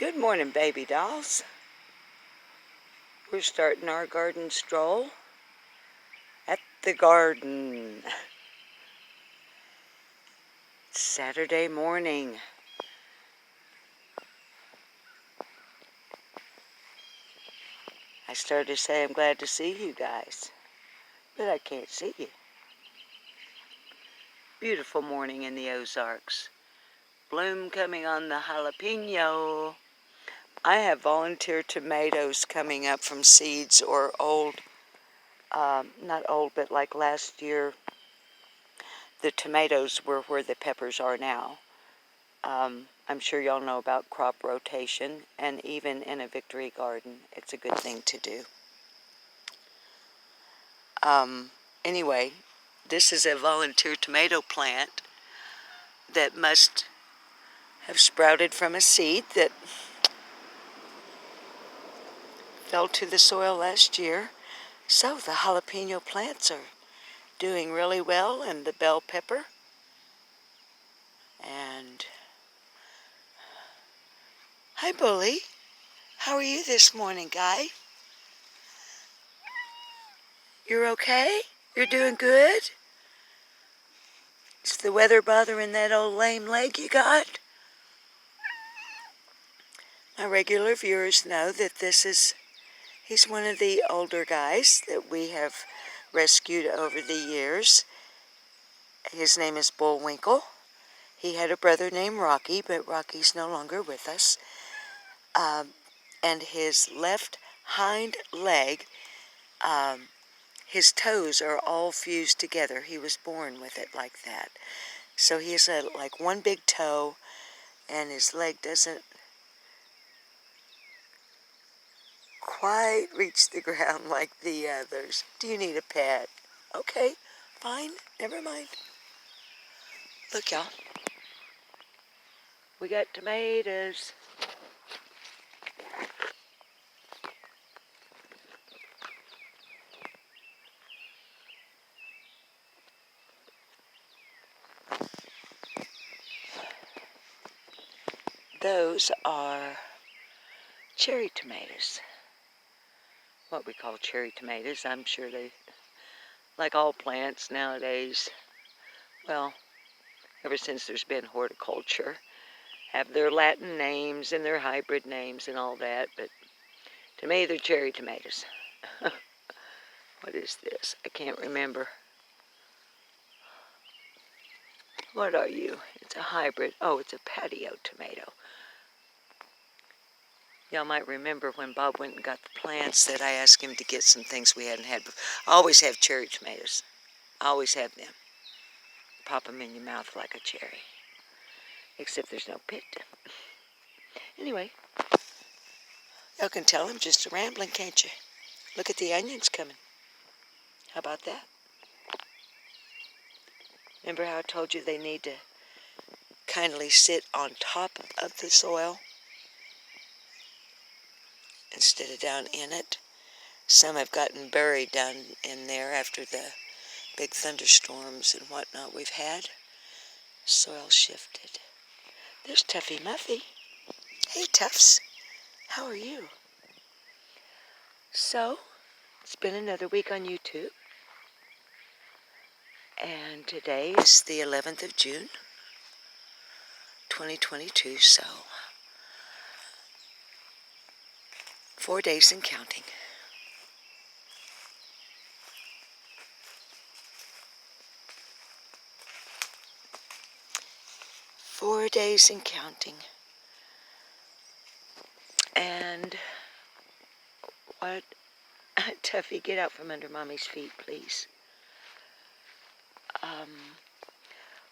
Good morning, baby dolls. We're starting our garden stroll at the garden. It's Saturday morning. I started to say I'm glad to see you guys, but I can't see you. Beautiful morning in the Ozarks. Bloom coming on the jalapeno. I have volunteer tomatoes coming up from seeds or old, not old, but like last year, the tomatoes were where the peppers are now. I'm sure y'all know about crop rotation, and even in a victory garden, it's a good thing to do. Anyway, this is a volunteer tomato plant that must have sprouted from a seed that fell to the soil last year. So the jalapeno plants are doing really well, and the bell pepper. And hi, Bully. How are you this morning, guy? You're okay? You're doing good? Is the weather bothering that old lame leg you got? My regular viewers know that he's one of the older guys that we have rescued over the years. His name is Bullwinkle. He had a brother named Rocky, but Rocky's no longer with us. And his left hind leg, his toes are all fused together. He was born with it like that. So he has like one big toe, and his leg doesn't quite reach the ground like the others. Do you need a pet? Okay, fine, never mind. Look, y'all. We got tomatoes. Those are cherry tomatoes. What we call cherry tomatoes. I'm sure they, like all plants nowadays, well, ever since there's been horticulture, have their Latin names and their hybrid names and all that, but to me they're cherry tomatoes. What is this? I can't remember. What are you? It's a hybrid. Oh, it's a patio tomato. Y'all might remember when Bob went and got the plants that I asked him to get some things we hadn't had before. I always have cherry tomatoes. I always have them. Pop them in your mouth like a cherry. Except there's no pit. Anyway, y'all can tell I'm just a rambling, can't you? Look at the onions coming. How about that? Remember how I told you they need to kindly sit on top of the soil instead of down in it? Some have gotten buried down in there after the big thunderstorms and whatnot we've had. Soil shifted. There's Tuffy Muffy. Hey, Tuffs. How are you? So, it's been another week on YouTube. And today is the 11th of June, 2022, so 4 days and counting. "4 days and counting." And what? Tuffy, get out from under Mommy's feet, please.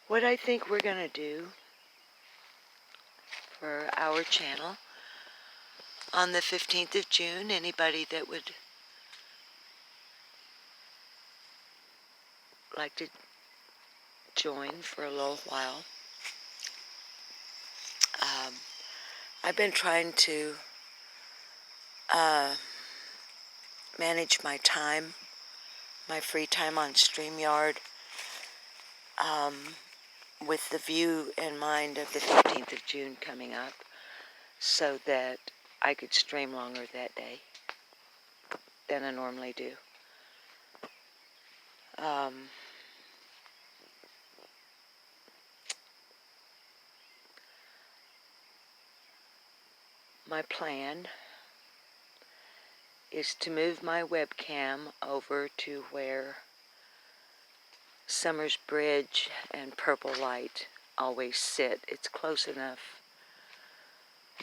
What I think we're going to do for our channel on the 15th of June, anybody that would like to join for a little while, I've been trying to manage my time, my free time on StreamYard, with the view in mind of the 15th of June coming up. so that I could stream longer that day than I normally do. My plan is to move my webcam over to where Summer's Bridge and Purple Light always sit. It's close enough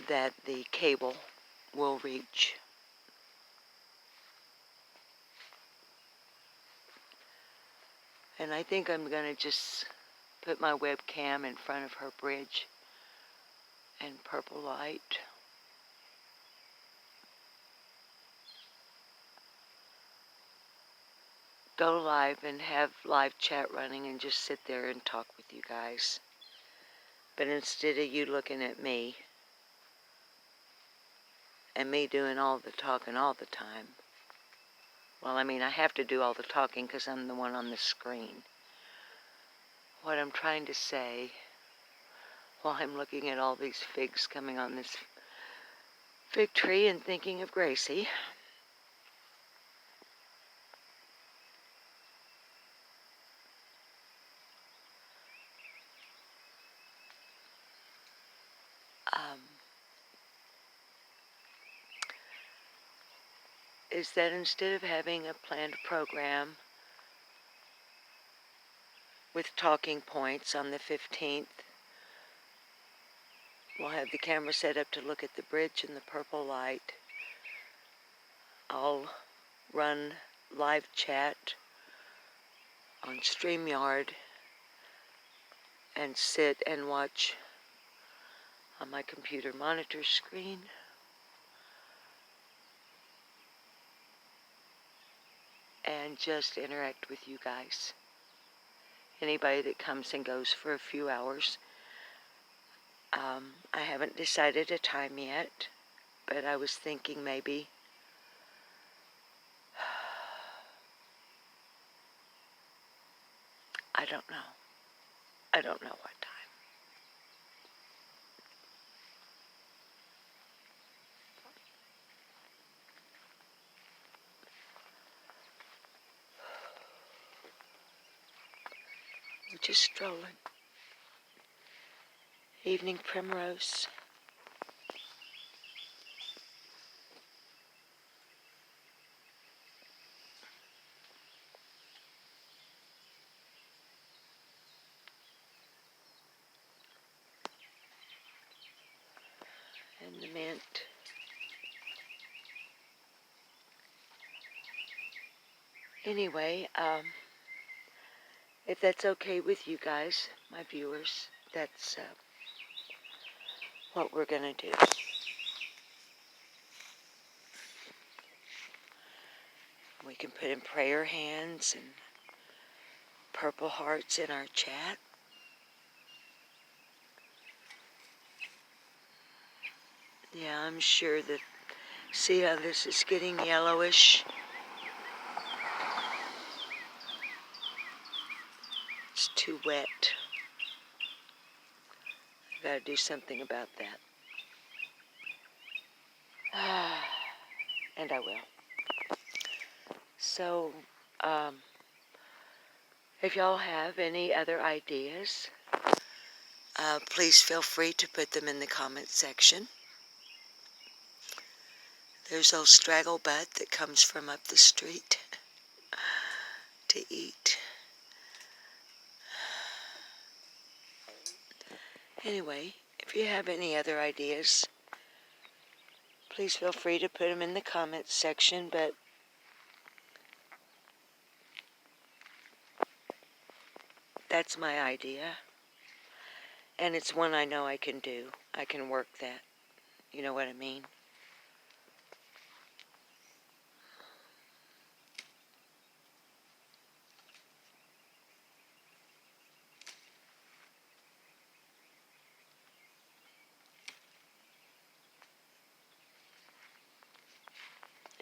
that the cable will reach. And I think I'm going to just put my webcam in front of her bridge and Purple Light. Go live and have live chat running and just sit there and talk with you guys. But instead of you looking at me and me doing all the talking all the time, well, I mean, I have to do all the talking because I'm the one on the screen. What I'm trying to say, while I'm looking at all these figs coming on this fig tree and thinking of Gracie, is that instead of having a planned program with talking points on the 15th, we'll have the camera set up to look at the bridge and the Purple Light. I'll run live chat on StreamYard and sit and watch on my computer monitor screen. And just interact with you guys. Anybody that comes and goes for a few hours. I haven't decided a time yet, but I was thinking maybe I don't know. I don't know what time. We're just strolling. Evening primrose. And the mint. Anyway, if that's okay with you guys, my viewers, that's what we're going to do. We can put in prayer hands and purple hearts in our chat. Yeah, I'm sure that, see how this is getting yellowish? It's too wet. I've got to do something about that. And I will. So, if y'all have any other ideas, please feel free to put them in the comment section. There's old Straggle Butt that comes from up the street to eat. Anyway, if you have any other ideas, please feel free to put them in the comments section, but that's my idea. And it's one I know I can do. I can work that. You know what I mean?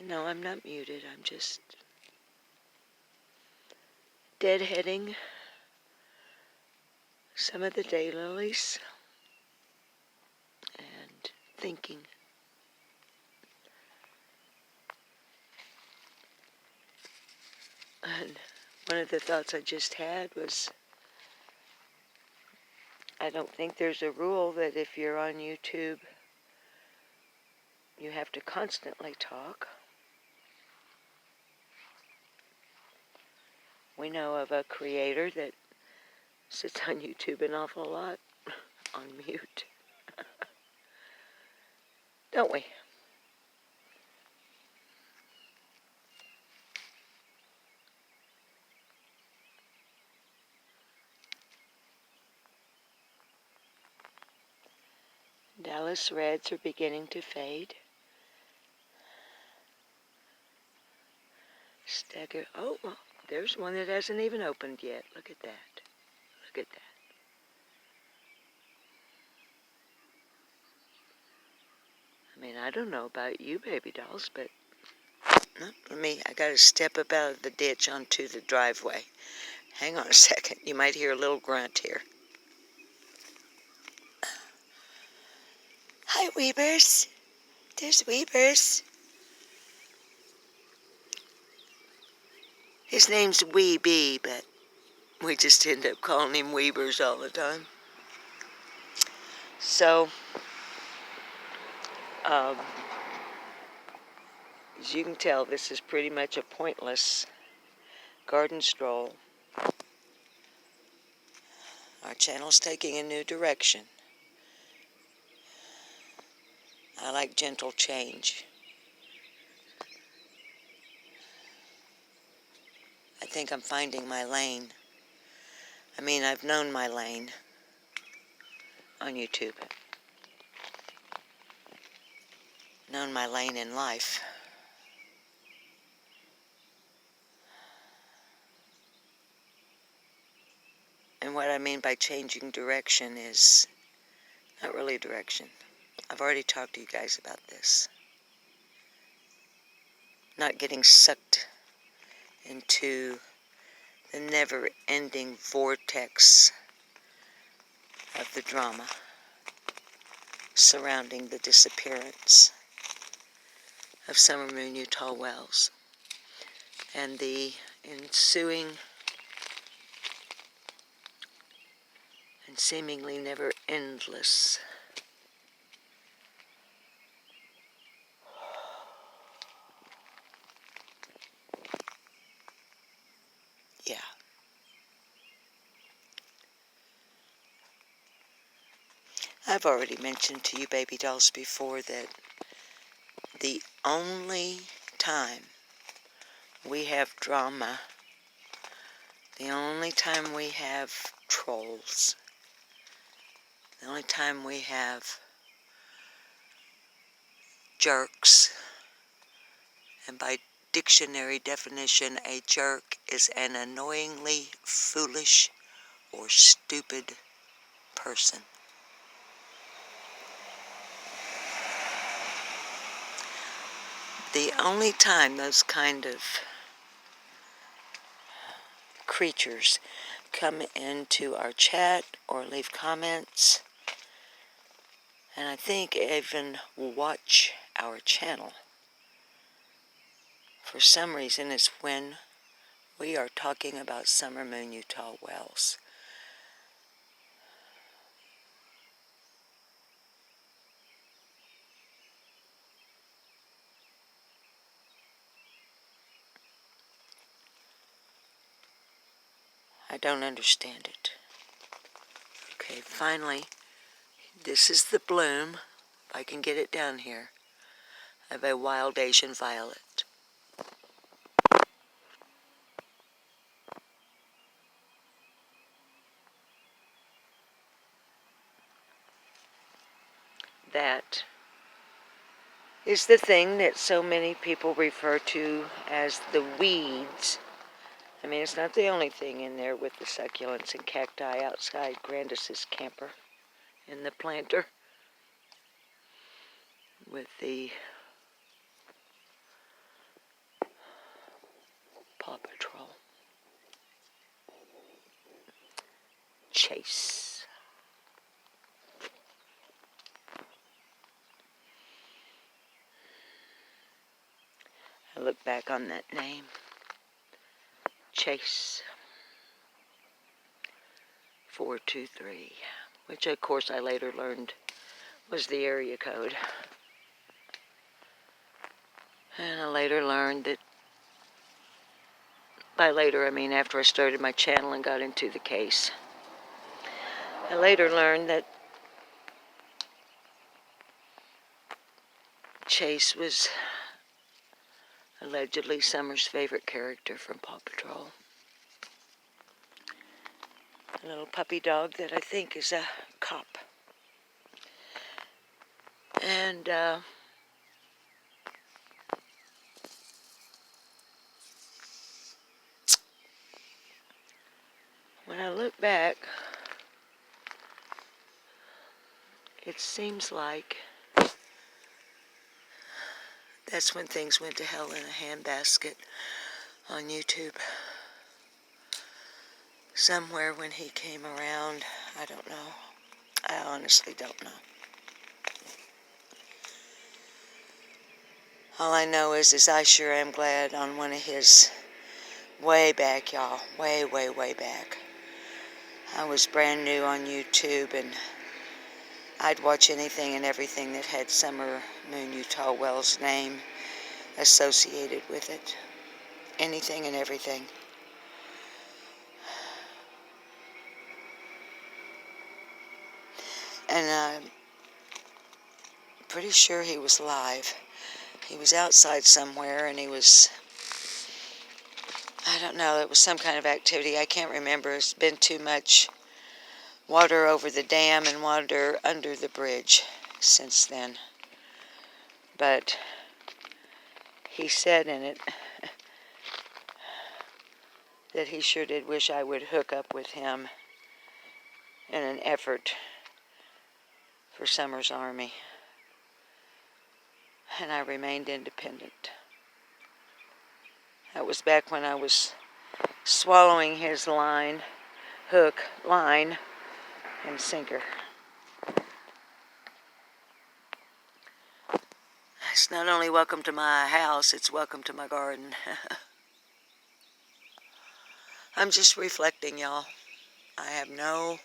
No, I'm not muted. I'm just deadheading some of the daylilies and thinking. And one of the thoughts I just had was, I don't think there's a rule that if you're on YouTube, you have to constantly talk. We know of a creator that sits on YouTube an awful lot on mute. Don't we? Dallas reds are beginning to fade. Stagger. Oh, well, there's one that hasn't even opened yet. Look at that. Look at that. I mean, I don't know about you, baby dolls, but I got to step up out of the ditch onto the driveway. Hang on a second. You might hear a little grunt here. Hi, Weebers. There's Weebers. His name's Weeby, but we just end up calling him Weebers all the time. So, as you can tell, this is pretty much a pointless garden stroll. Our channel's taking a new direction. I like gentle change. I think I'm finding my lane. I mean, I've known my lane on YouTube. Known my lane in life. And what I mean by changing direction is not really direction. I've already talked to you guys about this. Not getting sucked into the never-ending vortex of the drama surrounding the disappearance of Summer Moon Utah Wells and the ensuing and seemingly never endless I've already mentioned to you baby dolls before that the only time we have drama, the only time we have trolls, the only time we have jerks, and by dictionary definition, a jerk is an annoyingly foolish or stupid person. The only time those kind of creatures come into our chat or leave comments, and I think even watch our channel, for some reason it's when we are talking about Summer Moon Utah Wells. I don't understand it. Okay, finally, this is the bloom, if I can get it down here, of a wild Asian violet. That is the thing that so many people refer to as the weeds. I mean, it's not the only thing in there with the succulents and cacti outside Grandis's camper in the planter with the Paw Patrol. Chase. look back on that name. Chase 423, which of course I later learned was the area code. And I later learned that, by later I mean after I started my channel and got into the case, I later learned that Chase was allegedly Summer's favorite character from Paw Patrol. A little puppy dog that I think is a cop. And when I look back, it seems like that's when things went to hell in a handbasket on YouTube. Somewhere when he came around, I don't know. I honestly don't know. All I know is I sure am glad on one of his way back, y'all. Way, way, way back. I was brand new on YouTube, and I'd watch anything and everything that had Summer Moon Utah Wells' name associated with it. Anything and everything. And I'm pretty sure he was live. He was outside somewhere, and he was, I don't know, it was some kind of activity. I can't remember. It's been too much water over the dam and water under the bridge since then. But he said in it that he sure did wish I would hook up with him in an effort for Summer's Army. And I remained independent. That was back when I was swallowing his line, hook, line, and sinker. It's not only welcome to my house, it's welcome to my garden. I'm just reflecting, y'all. I have no...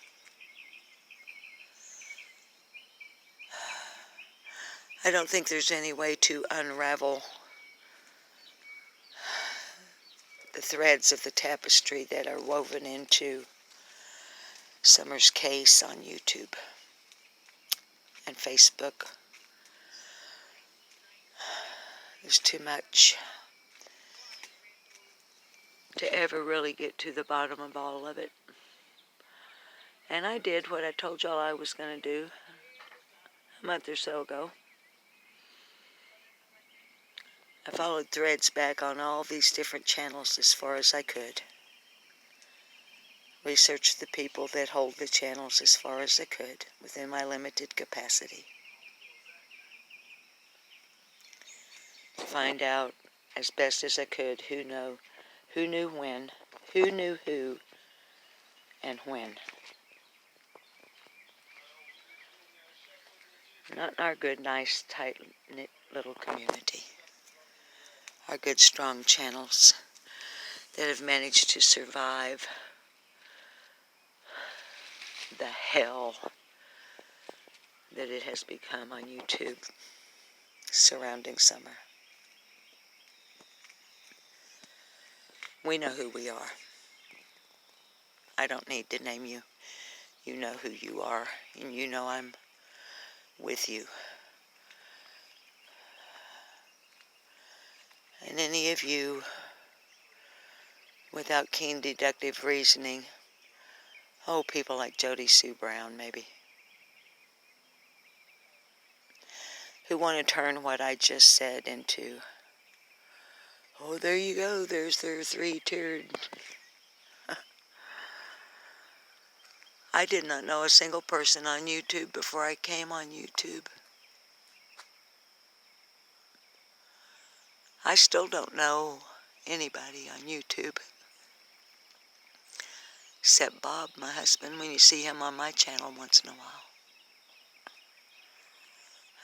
I don't think there's any way to unravel the threads of the tapestry that are woven into Summer's case on YouTube and Facebook. There's too much to ever really get to the bottom of all of it. And I did what I told y'all I was going to do a month or so ago. I followed threads back on all these different channels as far as I could. Researched the people that hold the channels as far as I could within my limited capacity. To find out as best as I could who knew when, who knew who, and when. Not our good, nice, tight-knit little community. Our good, strong channels that have managed to survive the hell that it has become on YouTube surrounding Summer. We know who we are. I don't need to name you. You know who you are, and you know I'm with you. And any of you, without keen deductive reasoning, people like Jody Sue Brown, maybe, who want to turn what I just said into, oh, there you go, there's their three-tiered. I did not know a single person on YouTube before I came on YouTube. I still don't know anybody on YouTube. Except Bob, my husband, when you see him on my channel once in a while.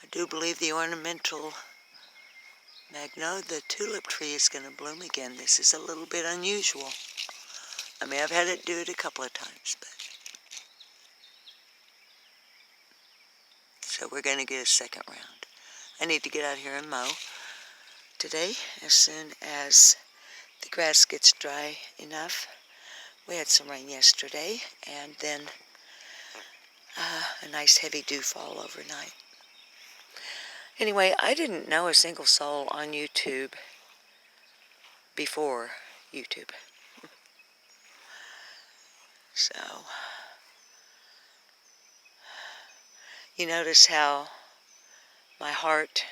I do believe the ornamental The tulip tree is going to bloom again. This is a little bit unusual. I mean, I've had it do it a couple of times, but... So we're going to get a second round. I need to get out here and mow today as soon as the grass gets dry enough. We had some rain yesterday, and then a nice heavy dew fall overnight. Anyway, I didn't know a single soul on YouTube before YouTube. So, you notice how my heart,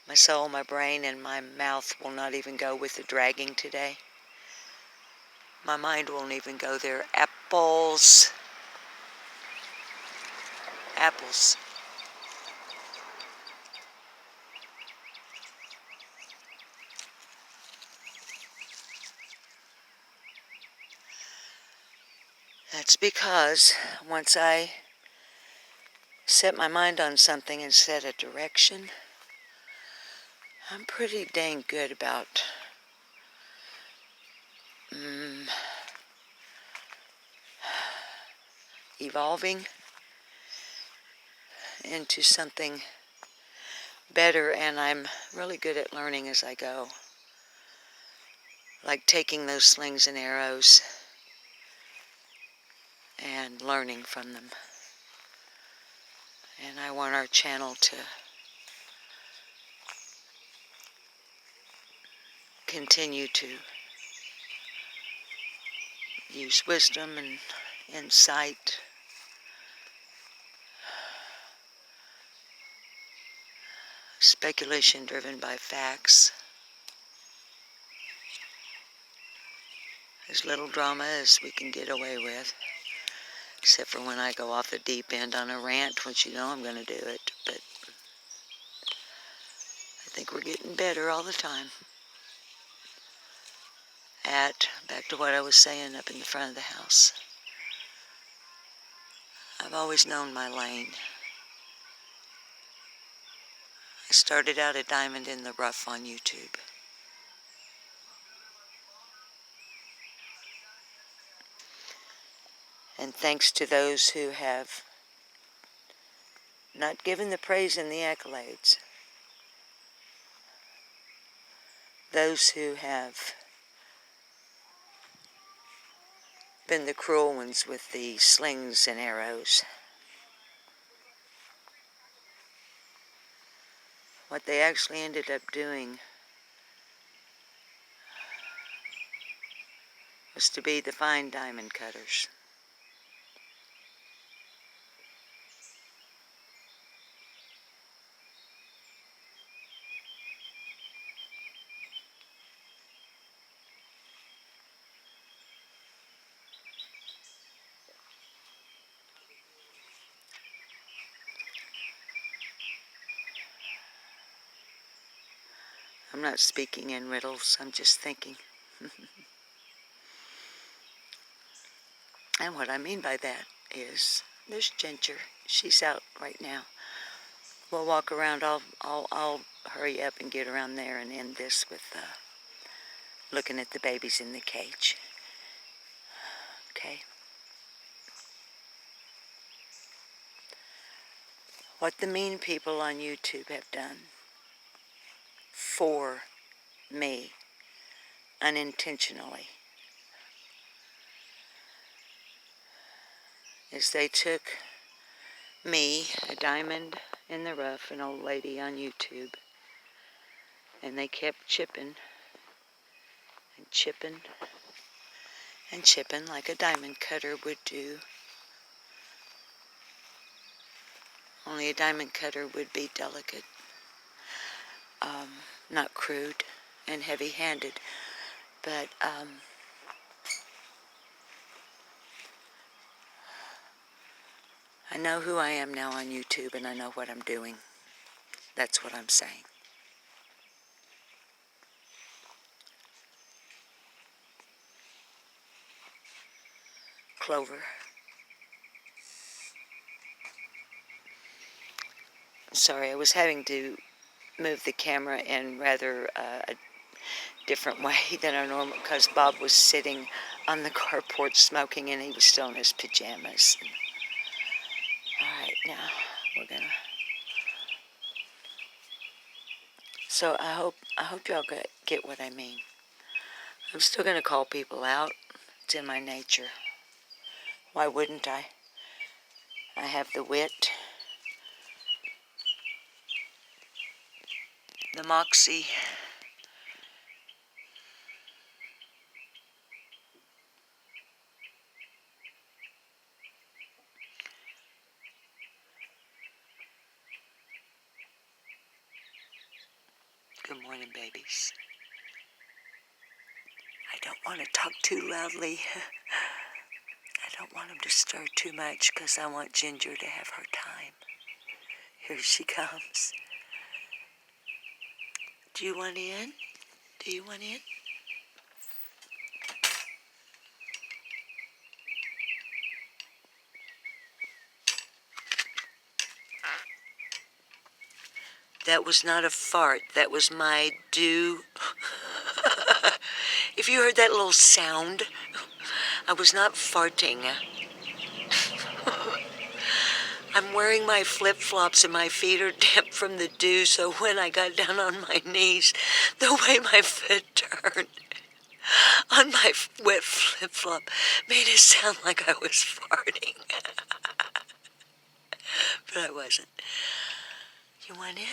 my soul, my brain, and my mouth will not even go with the dragging today. My mind won't even go there. Apples. Apples. That's because once I set my mind on something and set a direction, I'm pretty dang good about evolving into something better, and I'm really good at learning as I go. Like taking those slings and arrows and learning from them. And I want our channel to continue to use wisdom and insight, speculation driven by facts, as little drama as we can get away with, except for when I go off the deep end on a rant, which you know I'm going to do it, but I think we're getting better all the time at, back to what I was saying up in the front of the house. I've always known my lane. I started out a diamond in the rough on YouTube. And thanks to those who have not given the praise and the accolades, those who have been the cruel ones with the slings and arrows, what they actually ended up doing was to be the fine diamond cutters. I'm not speaking in riddles, I'm just thinking. And what I mean by that is, there's Ginger. She's out right now. We'll walk around. I'll hurry up and get around there and end this with looking at the babies in the cage. Okay. What the mean people on YouTube have done for me, unintentionally, is they took me, a diamond in the rough, an old lady on YouTube, and they kept chipping and chipping and chipping like a diamond cutter would do. Only a diamond cutter would be delicate, not crude and heavy-handed, but I know who I am now on YouTube, and I know what I'm doing. That's what I'm saying. Clover. Sorry, I was having to move the camera in rather a different way than our normal, because Bob was sitting on the carport smoking and he was still in his pajamas. Alright, now we're gonna... So I hope y'all get what I mean. I'm still gonna call people out. It's in my nature. Why wouldn't I? I have the wit, the moxie. Good morning, babies. I don't want to talk too loudly. I don't want them to stir too much because I want Ginger to have her time. Here she comes. Do you want in? Do you want in? That was not a fart. That was my dew. If you heard that little sound, I was not farting. I'm wearing my flip-flops and my feet are damp from the dew, so when I got down on my knees, the way my foot turned on my wet flip-flop made it sound like I was farting. But I wasn't. You want in?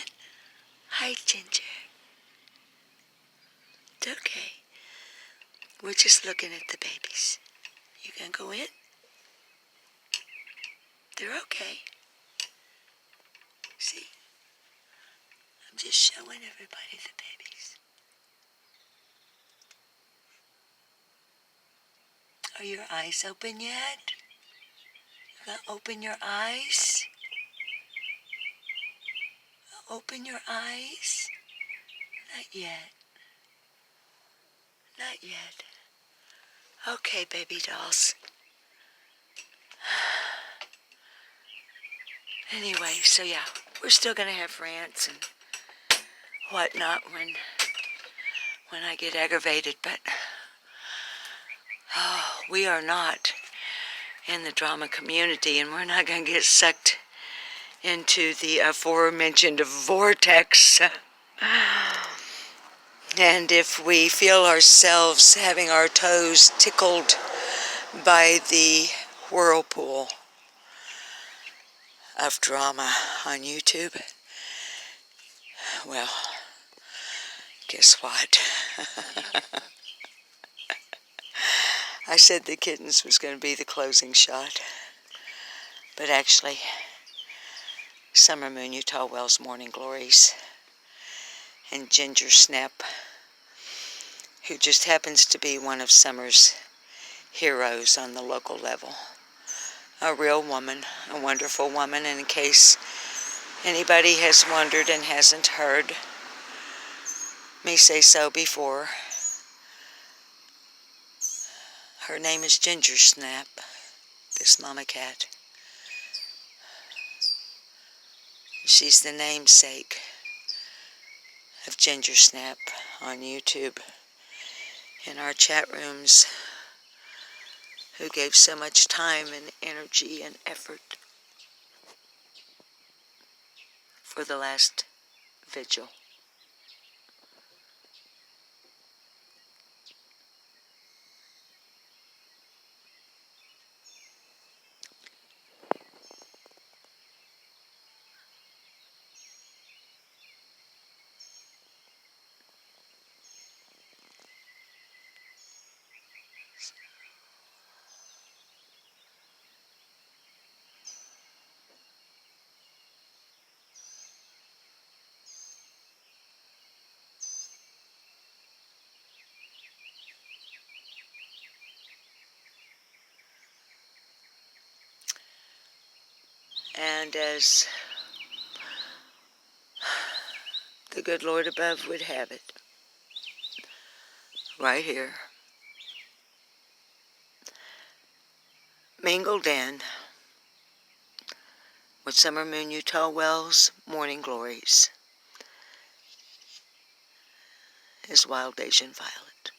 Hi, Ginger. It's okay. We're just looking at the babies. You gonna go in? They're okay. See? I'm just showing everybody the babies. Are your eyes open yet? You gonna open your eyes? Open your eyes? Not yet. Not yet. Okay, baby dolls. Anyway, so yeah, we're still gonna have rants and whatnot when I get aggravated, but we are not in the drama community, and we're not gonna get sucked into the aforementioned vortex. And if we feel ourselves having our toes tickled by the whirlpool of drama on YouTube, well, guess what? I said the kittens was going to be the closing shot, but actually, Summer Moon Utah Wells Morning Glories and Ginger Snap, who just happens to be one of Summer's heroes on the local level. A real woman, a wonderful woman, and in case anybody has wondered and hasn't heard me say so before, her name is Ginger Snap, this mama cat. She's the namesake of Ginger Snap on YouTube in our chat rooms, who gave so much time and energy and effort for the last vigil. And as the good Lord above would have it, right here, mingled in with Summer Moon Utah Wells Morning Glories, is wild Asian violet.